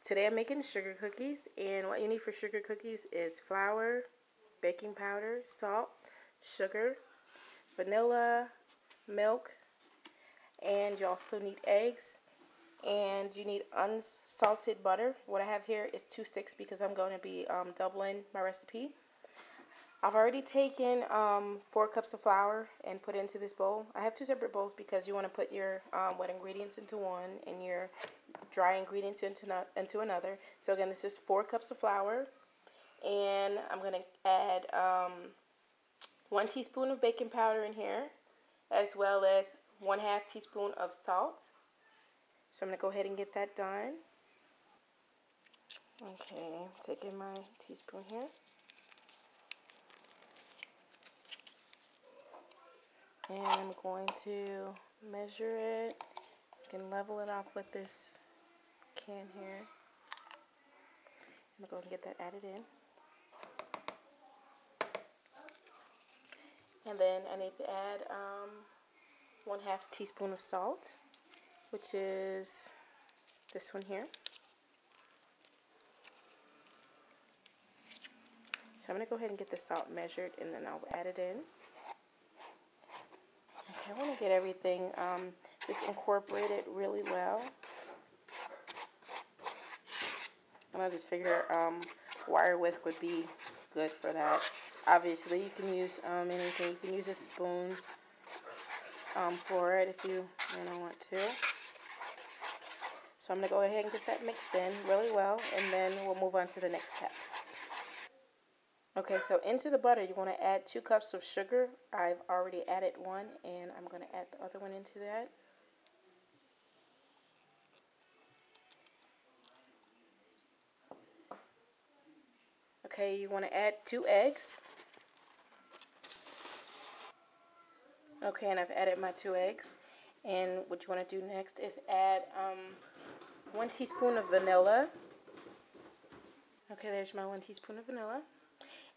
Today I'm making sugar cookies, and what you need for sugar cookies is flour, baking powder, salt, sugar, vanilla, milk, and you also need eggs, and you need unsalted butter. What I have here is 2 sticks because I'm going to be doubling my recipe. I've already taken 4 cups of flour and put it into this bowl. I have 2 separate bowls because you want to put your wet ingredients into one and your dry ingredients into another. So again, this is 4 cups of flour, and I'm going to add 1 teaspoon of baking powder in here, as well as 1/2 teaspoon of salt. So I'm going to go ahead and get that done. Okay, I'm taking my teaspoon here. And I'm going to measure it. You can level it off with this can here. I'm going to go ahead and get that added in. And then I need to add 1/2 teaspoon of salt, which is this one here. So I'm going to go ahead and get the salt measured, and then I'll add it in. Okay, I want to get everything just incorporated really well. And I just figure wire whisk would be good for that. Obviously, you can use anything. You can use a spoon for it if you want to. So I'm going to go ahead and get that mixed in really well, and then we'll move on to the next step. Okay, so into the butter, you want to add 2 cups of sugar. I've already added 1, and I'm going to add the other one into that. Okay, you want to add 2 eggs. Okay, and I've added my 2 eggs. And what you want to do next is add 1 teaspoon of vanilla. Okay, there's my 1 teaspoon of vanilla.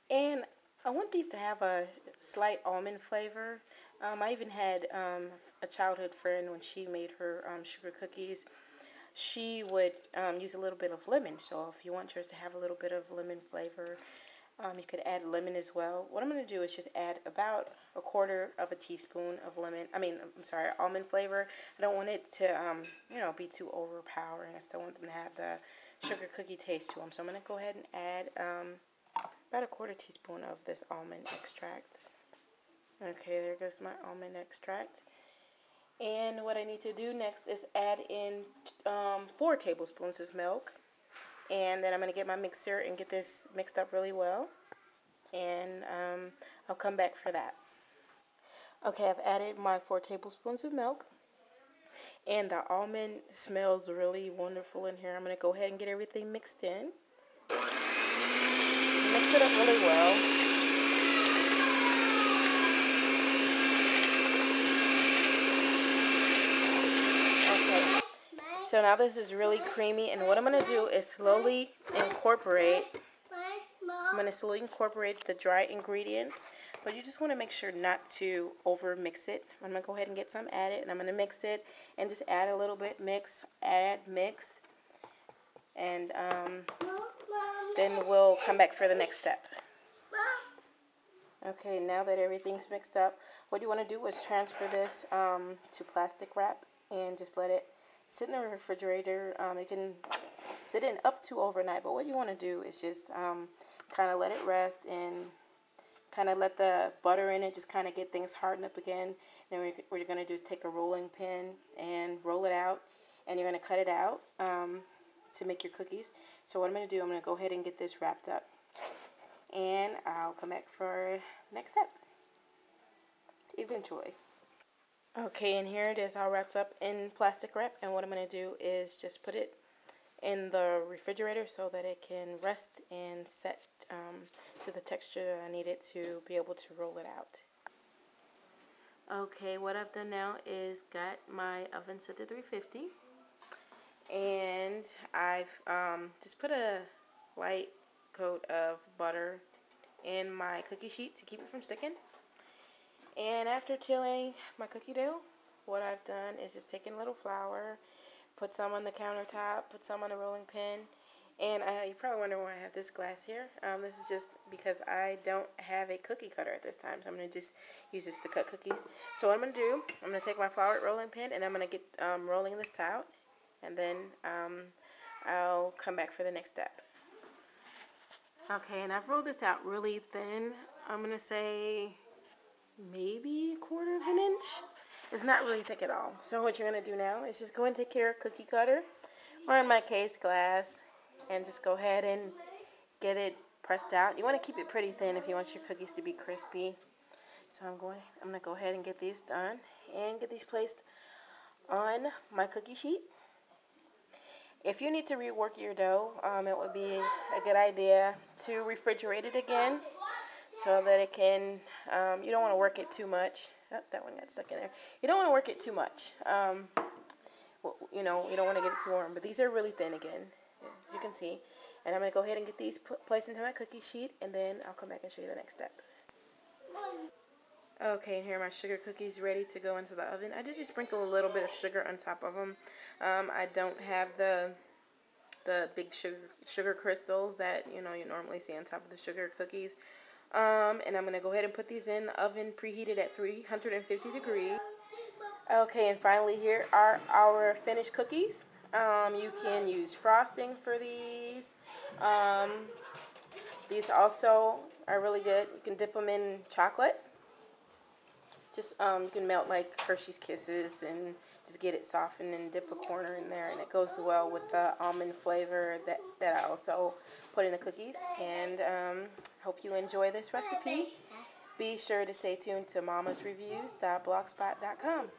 And I want these to have a slight almond flavor. I even had a childhood friend, when she made her sugar cookies, she would use a little bit of lemon. So if you want yours to have a little bit of lemon flavor, you could add lemon as well. What I'm going to do is just add about 1/4 of a teaspoon of almond flavor. I don't want it to, be too overpowering. I still want them to have the sugar cookie taste to them. So I'm going to go ahead and add about 1/4 teaspoon of this almond extract. Okay, there goes my almond extract. And what I need to do next is add in 4 tablespoons of milk. And then I'm going to get my mixer and get this mixed up really well. And I'll come back for that. Okay, I've added my 4 tablespoons of milk. And the almond smells really wonderful in here. I'm going to go ahead and get everything mixed in. Mix it up really well. Okay, so now this is really creamy, and what I'm going to do is slowly incorporate the dry ingredients, but you just want to make sure not to over mix it. I'm going to go ahead and get some added, and I'm going to mix it and just add a little bit, mix, and then we'll come back for the next step. Okay, now that everything's mixed up, what you want to do is transfer this to plastic wrap and just let it sit in the refrigerator. It can sit in up to overnight, but what you want to do is just kind of let it rest and kind of let the butter in it just kind of get things hardened up again. Then what you're going to do is take a rolling pin and roll it out, and you're going to cut it out to make your cookies. So what I'm going to do, I'm going to go ahead and get this wrapped up, and I'll come back for the next step eventually. Okay, and here it is all wrapped up in plastic wrap, and what I'm going to do is just put it in the refrigerator so that it can rest and set to the texture that I need it to be able to roll it out. Okay, what I've done now is got my oven set to 350, and I've just put a light coat of butter in my cookie sheet to keep it from sticking. And after chilling my cookie dough, what I've done is just taken a little flour, put some on the countertop, put some on a rolling pin. And you probably wonder why I have this glass here. This is just because I don't have a cookie cutter at this time. So I'm going to just use this to cut cookies. So what I'm going to do, I'm going to take my floured rolling pin and I'm going to get rolling this out. And then I'll come back for the next step. Okay, and I've rolled this out really thin. I'm going to say maybe 1/4 of an inch. It's not really thick at all. So what you're going to do now is just go and take your cookie cutter, or in my case, glass, and just go ahead and get it pressed out. You want to keep it pretty thin if you want your cookies to be crispy. So I'm going to go ahead and get these done and get these placed on my cookie sheet. If you need to rework your dough, it would be a good idea to refrigerate it again so that it can, you don't want to work it too much. Oh, that one got stuck in there. You don't want to work it too much. You know, you don't want to get it too warm. But these are really thin again, as you can see. And I'm going to go ahead and get these placed into my cookie sheet, and then I'll come back and show you the next step. Okay, and here are my sugar cookies ready to go into the oven. I did just sprinkle a little bit of sugar on top of them. I don't have the big sugar crystals that you normally see on top of the sugar cookies. And I'm going to go ahead and put these in the oven preheated at 350 degrees. Okay, and finally here are our finished cookies. You can use frosting for these. These also are really good. You can dip them in chocolate. Just you can melt like Hershey's Kisses and just get it softened and dip a corner in there, and it goes well with the almond flavor that I also put in the cookies. And hope you enjoy this recipe. Be sure to stay tuned to mamasreviews.blogspot.com.